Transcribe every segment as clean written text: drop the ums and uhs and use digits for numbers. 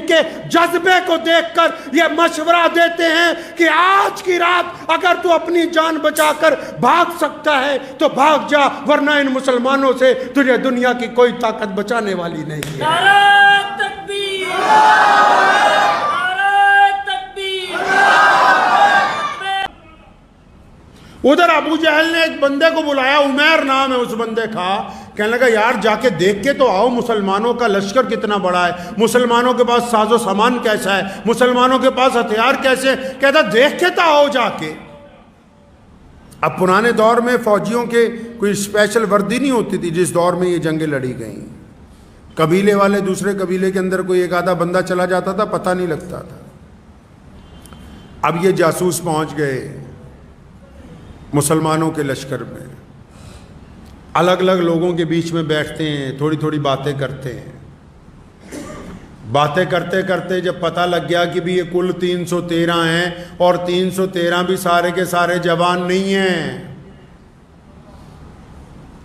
کے جذبے کو دیکھ کر یہ مشورہ دیتے ہیں کہ آج کی رات اگر تو اپنی جان بچا کر بھاگ سکتا ہے تو بھاگ جا، ورنہ ان مسلمانوں سے تجھے دنیا کی کوئی طاقت بچانے والی نہیں ہے۔ نعرہ تکبیر، نعرہ تکبیر۔ ادھر ابو جہل نے ایک بندے کو بلایا، عمیر نام ہے اس بندے کا، کہنے لگا یار جا کے دیکھ کے تو آؤ مسلمانوں کا لشکر کتنا بڑا ہے، مسلمانوں کے پاس ساز و سامان کیسا ہے، مسلمانوں کے پاس ہتھیار کیسے ہیں، کہتا دیکھ کے تو آؤ جا کے۔ اب پرانے دور میں فوجیوں کے کوئی اسپیشل وردی نہیں ہوتی تھی جس دور میں یہ جنگیں لڑی گئیں، قبیلے والے دوسرے قبیلے کے اندر کوئی ایک آدھا بندہ چلا جاتا تھا، پتہ نہیں لگتا تھا۔ اب یہ جاسوس پہنچ گئے مسلمانوں کے لشکر میں، الگ الگ لوگوں کے بیچ میں بیٹھتے ہیں، تھوڑی تھوڑی باتیں کرتے ہیں، باتیں کرتے کرتے جب پتہ لگ گیا کہ بھی یہ کل 313 ہیں اور 313 بھی سارے کے سارے جوان نہیں ہیں،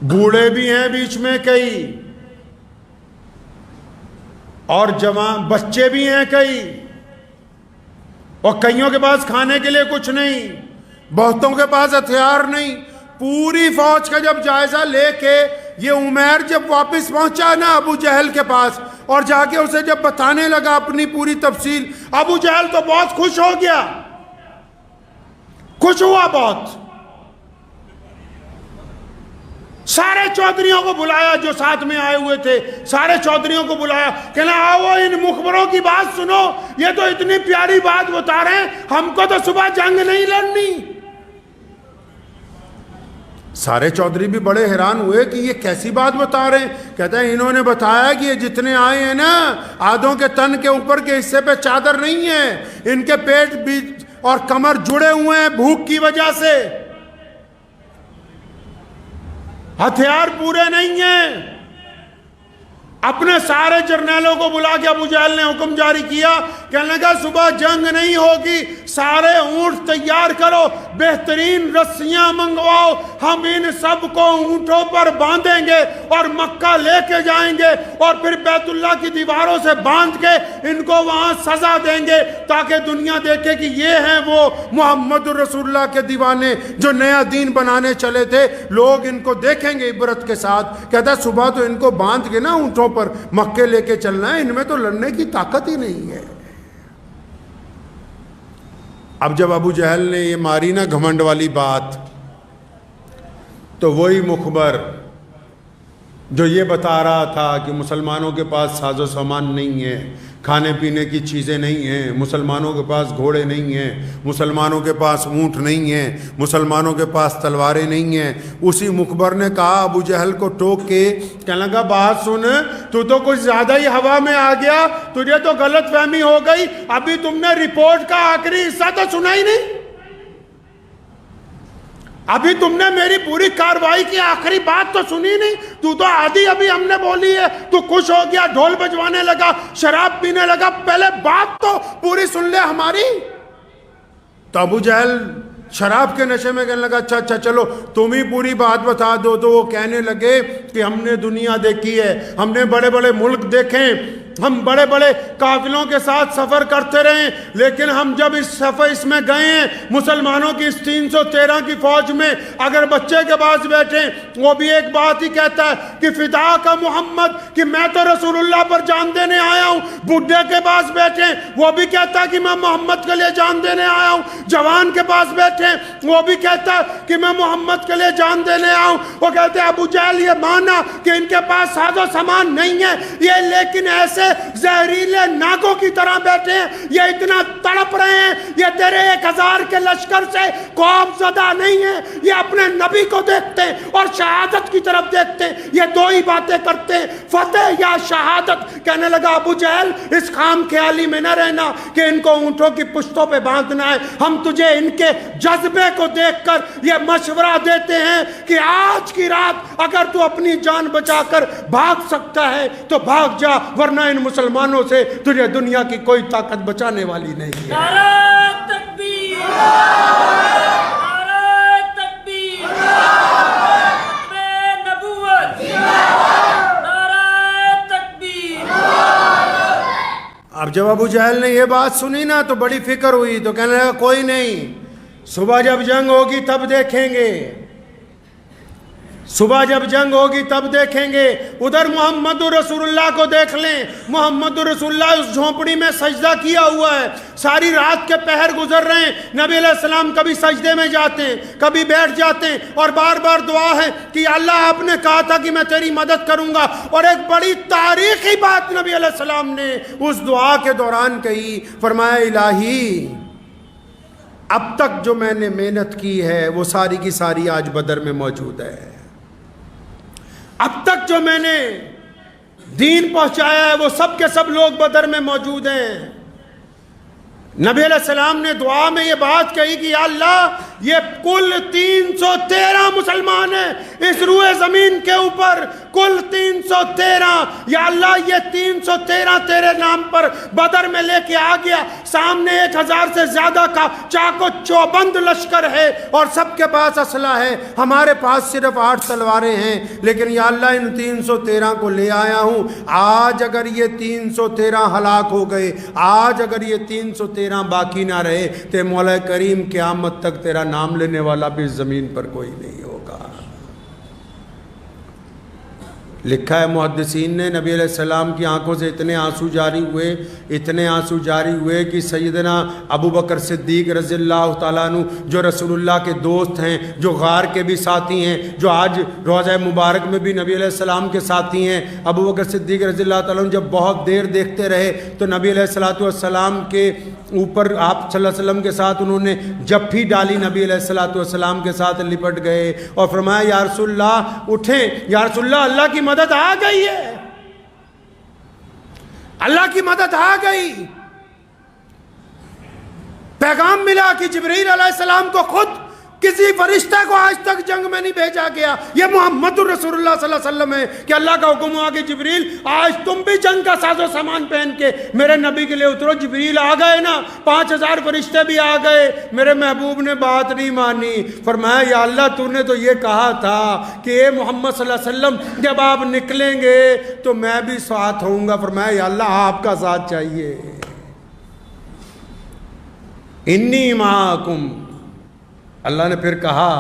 بوڑھے بھی ہیں بیچ میں کئی، اور جوان بچے بھی ہیں کئی، اور کئیوں کے پاس کھانے کے لیے کچھ نہیں، بہتوں کے پاس ہتھیار نہیں۔ پوری فوج کا جب جائزہ لے کے یہ عمیر جب واپس پہنچا نا ابو جہل کے پاس، اور جا کے اسے جب بتانے لگا اپنی پوری تفصیل، ابو جہل تو بہت خوش ہو گیا، خوش ہوا بہت۔ سارے چودھریوں کو بلایا جو ساتھ میں آئے ہوئے تھے، سارے چودھریوں کو بلایا، کہنا آؤ ان مخبروں کی بات سنو، یہ تو اتنی پیاری بات بتا رہے ہیں، ہم کو تو صبح جنگ نہیں لڑنی۔ سارے چودھری بھی بڑے حیران ہوئے کہ یہ کیسی بات بتا رہے ہیں، کہتا ہے انہوں نے بتایا کہ یہ جتنے آئے ہیں نا آدھوں کے تن کے اوپر کے حصے پہ چادر نہیں ہے، ان کے پیٹ بھی اور کمر جڑے ہوئے ہیں بھوک کی وجہ سے، ہتھیار پورے نہیں ہیں۔ اپنے سارے جرنیلوں کو بلا کے ابو جہل نے حکم جاری کیا، کہنے لگا صبح جنگ نہیں ہوگی، سارے اونٹ تیار کرو، بہترین رسیاں منگواؤ، ہم ان سب کو اونٹوں پر باندھیں گے اور مکہ لے کے جائیں گے، اور پھر بیت اللہ کی دیواروں سے باندھ کے ان کو وہاں سزا دیں گے، تاکہ دنیا دیکھے کہ یہ ہیں وہ محمد رسول اللہ کے دیوانے جو نیا دین بنانے چلے تھے، لوگ ان کو دیکھیں گے عبرت کے ساتھ۔ کہتا ہے صبح تو ان کو باندھ کے نا اونٹوں پر مکے لے کے چلنا ہے، ان میں تو لڑنے کی طاقت ہی نہیں ہے۔ اب جب ابو جہل نے یہ ماری نا گھمنڈ والی بات، تو وہی مخبر جو یہ بتا رہا تھا کہ مسلمانوں کے پاس ساز و سامان نہیں ہے، کھانے پینے کی چیزیں نہیں ہیں، مسلمانوں کے پاس گھوڑے نہیں ہیں، مسلمانوں کے پاس اونٹ نہیں ہیں، مسلمانوں کے پاس تلواریں نہیں ہیں، اسی مخبر نے کہا ابو جہل کو ٹوک کے، کہنے لگا بات سن، تو کچھ زیادہ ہی ہوا میں آ گیا، تجھے تو غلط فہمی ہو گئی، ابھی تم نے رپورٹ کا آخری حصہ تو سنا ہی نہیں، ابھی تم نے میری پوری کاروائی کی آخری بات تو سنی نہیں، تو آدھی ابھی ہم نے بولی ہے، تو خوش ہو گیا، ڈھول بجوانے لگا، شراب پینے لگا، پہلے بات تو پوری سن لے ہماری۔ تو ابو جہل شراب کے نشے میں کہنے لگا اچھا چلو تم ہی پوری بات بتا دو۔ تو وہ کہنے لگے کہ ہم نے دنیا دیکھی ہے، ہم نے بڑے بڑے ملک دیکھیں، ہم بڑے بڑے قافلوں کے ساتھ سفر کرتے رہے، لیکن ہم جب اس میں گئے ہیں مسلمانوں کی اس 313 کی فوج میں، اگر بچے کے پاس بیٹھیں وہ بھی ایک بات ہی کہتا ہے کہ فدا کا محمد، کہ میں تو رسول اللہ پر جان دینے آیا ہوں، بڈھے کے پاس بیٹھیں وہ بھی کہتا ہے کہ میں محمد کے لیے جان دینے آیا ہوں، جوان کے پاس بیٹھیں وہ بھی کہتا ہے کہ میں محمد کے لیے جان دینے آیا ہوں۔ وہ کہتے ہیں ابو جہل یہ مانا کہ ان کے پاس ساز و سامان نہیں ہے، یہ لیکن ایسے زہریلے ناگوں کی طرح بیٹھے ہیں، یہ اتنا تڑپ رہے ہیں، یہ تیرے 1000 کے لشکر سے خوف زدہ نہیں ہیں، یہ اپنے نبی کو دیکھتے ہیں اور شہادت کی طرف دیکھتے ہیں، یہ دو ہی باتیں کرتے ہیں، فتح یا شہادت۔ کہنے لگا ابو جہل اس خام خیالی میں نہ رہنا کہ ان کو اونٹوں کی پشتوں پہ باندھنا ہے، ہم تجھے ان کے جذبے کو دیکھ کر یہ مشورہ دیتے ہیں کہ آج کی رات اگر تو اپنی جان بچا کر بھاگ سکتا ہے تو بھاگ جا، ورنہ ان مسلمانوں سے تجھے دنیا کی کوئی طاقت بچانے والی نہیں ہے۔ نعرہ تکبیر، نعرہ تکبیر، ختم نبوت، نعرہ تکبیر۔ اب جب ابو جہل نے یہ بات سنی نا تو بڑی فکر ہوئی، تو کہنے لگا کوئی نہیں، صبح جب جنگ ہوگی تب دیکھیں گے، صبح جب جنگ ہوگی تب دیکھیں گے۔ ادھر محمد رسول اللہ کو دیکھ لیں، محمد رسول اللہ اس جھونپڑی میں سجدہ کیا ہوا ہے، ساری رات کے پہر گزر رہے ہیں، نبی علیہ السلام کبھی سجدے میں جاتے ہیں، کبھی بیٹھ جاتے ہیں، اور بار بار دعا ہے کہ اللہ آپ نے کہا تھا کہ میں تیری مدد کروں گا۔ اور ایک بڑی تاریخی بات نبی علیہ السلام نے اس دعا کے دوران کہی، فرمایا الہی اب تک جو میں نے محنت کی ہے وہ ساری کی ساری آج بدر میں موجود ہے، اب تک جو میں نے دین پہنچایا ہے وہ سب کے سب لوگ بدر میں موجود ہیں۔ نبی علیہ السلام نے دعا میں یہ بات کہی کہ یا اللہ یہ کل 313 مسلمان ہیں اس روئے زمین کے اوپر، کل 313، یا اللہ یہ 313 تیرے نام پر بدر میں لے کے آ گیا، سامنے 1000 سے زیادہ کا چاق و چوبند لشکر ہے اور سب کے پاس اسلحہ ہے، ہمارے پاس صرف 8 تلواریں ہیں، لیکن یا اللہ ان 313 کو لے آیا ہوں، آج اگر یہ 313 ہلاک ہو گئے، آج اگر یہ 313 باقی نہ رہے تو مولا کریم قیامت تک تیرا نام لینے والا بھی اس زمین پر کوئی نہیں ہوگا۔ لکھا ہے محدثین نے نبی علیہ السلام کی آنکھوں سے اتنے آنسو جاری ہوئے، اتنے آنسو جاری ہوئے کہ سیدنا ابو بکر صدیق رضی اللہ تعالیٰ عنہ جو رسول اللہ کے دوست ہیں، جو غار کے بھی ساتھی ہیں، جو آج روضہ مبارک میں بھی نبی علیہ السلام کے ساتھی ہیں، ابو بکر صدیق رضی اللہ تعالیٰ عنہ جب بہت دیر دیکھتے رہے تو نبی علیہ السلام کے اوپر آپ صلی اللہ علیہ وسلم کے ساتھ انہوں نے جپھی ڈالی، نبی علیہ السلام کے ساتھ لپٹ گئے اور فرمایا یا رسول اللہ اٹھیں، یا رسول اللہ اللہ کی مدد آ گئی ہے، اللہ کی مدد آ گئی۔ پیغام ملا کہ جبریل علیہ السلام کو خود کسی فرشتہ کو آج تک جنگ میں نہیں بھیجا گیا، یہ محمد رسول اللہ صلی اللہ علیہ وسلم ہے کہ اللہ کا حکم ہوا کہ جبریل آج تم بھی جنگ کا ساز و سامان پہن کے میرے نبی کے لیے اترو۔ جبریل آ گئے نا، 5000 فرشتے بھی آ گئے، میرے محبوب نے بات نہیں مانی، فرمایا یا اللہ تو نے تو یہ کہا تھا کہ اے محمد صلی اللہ علیہ وسلم جب آپ نکلیں گے تو میں بھی ساتھ ہوں گا، فرمایا یا اللہ آپ کا ساتھ چاہیے، انی معاکم۔ اللہ نے پھر کہا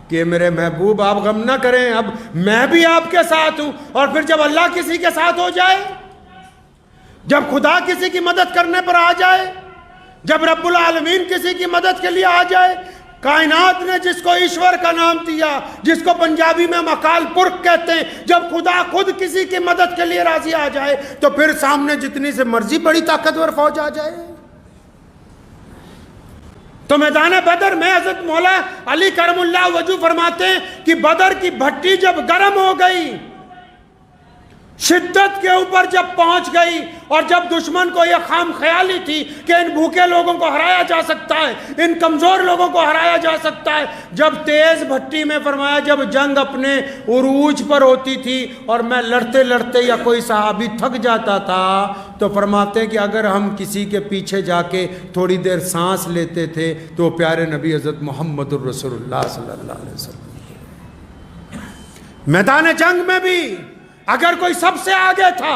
کہ میرے محبوب آپ غم نہ کریں، اب میں بھی آپ کے ساتھ ہوں۔ اور پھر جب اللہ کسی کے ساتھ ہو جائے، جب خدا کسی کی مدد کرنے پر آ جائے، جب رب العالمین کسی کی مدد کے لیے آ جائے، کائنات نے جس کو ایشور کا نام دیا، جس کو پنجابی میں مکال پرک کہتے ہیں، جب خدا خود کسی کی مدد کے لیے راضی آ جائے تو پھر سامنے جتنی سے مرضی بڑی طاقتور فوج آ جائے۔ تو میدان بدر میں حضرت مولا علی کرم اللہ وجہ فرماتے ہیں کہ بدر کی بھٹی جب گرم ہو گئی، شدت کے اوپر جب پہنچ گئی، اور جب دشمن کو یہ خام خیالی تھی کہ ان بھوکے لوگوں کو ہرایا جا سکتا ہے، ان کمزور لوگوں کو ہرایا جا سکتا ہے، جب تیز بھٹی میں فرمایا جب جنگ اپنے عروج پر ہوتی تھی اور میں لڑتے لڑتے یا کوئی صحابی تھک جاتا تھا تو فرماتے ہیں کہ اگر ہم کسی کے پیچھے جا کے تھوڑی دیر سانس لیتے تھے تو پیارے نبی حضرت محمد الرسول اللہ صلی اللہ علیہ وسلم میدان جنگ میں بھی اگر کوئی سب سے آگے تھا،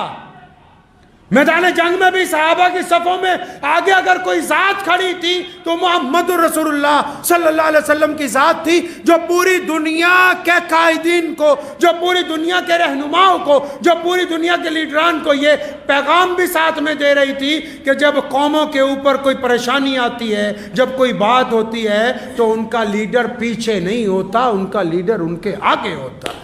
میدان جنگ میں بھی صحابہ کی صفوں میں آگے اگر کوئی ذات کھڑی تھی تو محمد رسول اللہ صلی اللہ علیہ وسلم کی ذات تھی، جو پوری دنیا کے قائدین کو، جو پوری دنیا کے رہنماؤں کو، جو پوری دنیا کے لیڈران کو یہ پیغام بھی ساتھ میں دے رہی تھی کہ جب قوموں کے اوپر کوئی پریشانی آتی ہے، جب کوئی بات ہوتی ہے تو ان کا لیڈر پیچھے نہیں ہوتا، ان کا لیڈر ان کے آگے ہوتا ہے۔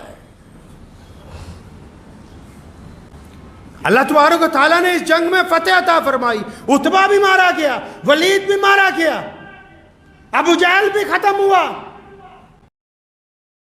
اللہ تبارک و تعالیٰ نے اس جنگ میں فتح عطا فرمائی، عتبہ بھی مارا گیا، ولید بھی مارا گیا، ابو جہل بھی ختم ہوا،